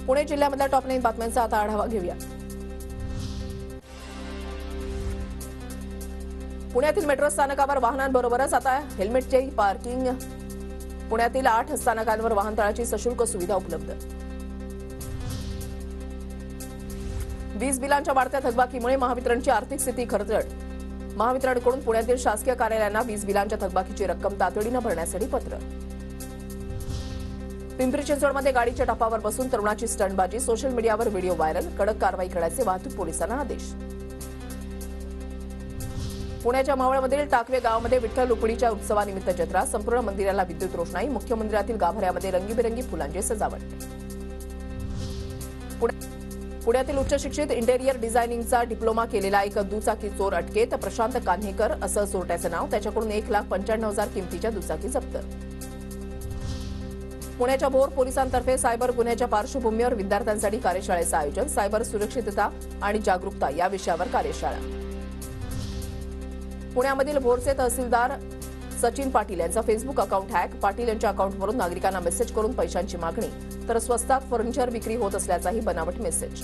Pune जिल्ह्यामधल्या top 9 बातम्यांचा आता आढावा घेऊया। पुण्यातील मेट्रो स्थानकावर वाहनांबरोबरच आता हेल्मेटचे पार्किंग। पुण्यातील 8 स्थानकांवर वाहनतळाची सशुल्क सुविधा उपलब्ध। वीज बिलांच्या वाढत्या थकबाकीमुळे महावितरणची आर्थिक स्थिती खरतट। महावितरणकडून पुण्यातील शासकीय कार्यालयांना वीज बिलांच्या थकबाकीची रक्कम तातडीने भरण्यासाठी पत्र। पिंपरी चिंचवडमध्ये गाडीच्या टपावर बसून तरुणाची स्टंटबाजी, सोशल मीडियावर व्हिडिओ व्हायरल, कडक कारवाई करण्याचे वाहतूक पोलिसांना आदेश। पुण्याच्या मावळमधील टाकवे गावामध्ये विठ्ठल रुक्मिणीच्या उत्सवानिमित्त जत्रा, संपूर्ण मंदिराला विद्युत रोषणाई, मुख्य मंदिरातील गाभाऱ्यामध्ये रंगीबेरंगी फुलांची सजावट। पुण्यातील उच्च शिक्षित इंटेरियर डिझायनिंगचा डिप्लोमा केलेला एक दुचाकी चोर अटकेत। प्रशांत कान्हेकर असं चोरट्याचं नाव, त्याच्याकडून 1,95,000 किमतीच्या दुचाकी जप्त। पुण्याच्या भोर पोलिसांतर्फे सायबर गुन्ह्याच्या पार्श्वभूमीवर विद्यार्थ्यांसाठी कार्यशाळेचं आयोजन, सायबर सुरक्षितता आणि जागरूकता या विषयावर कार्यशाळा। पुण्यामधील भोरचे तहसीलदार सचिन पाटील यांचा फेसबुक अकाउंट हॅक, पाटील यांच्या अकाउंटवरून नागरिकांना मेसेज करून पैशांची मागणी, तर स्वस्तात फर्निचर विक्री होत असल्याचाही बनावट मेसेज।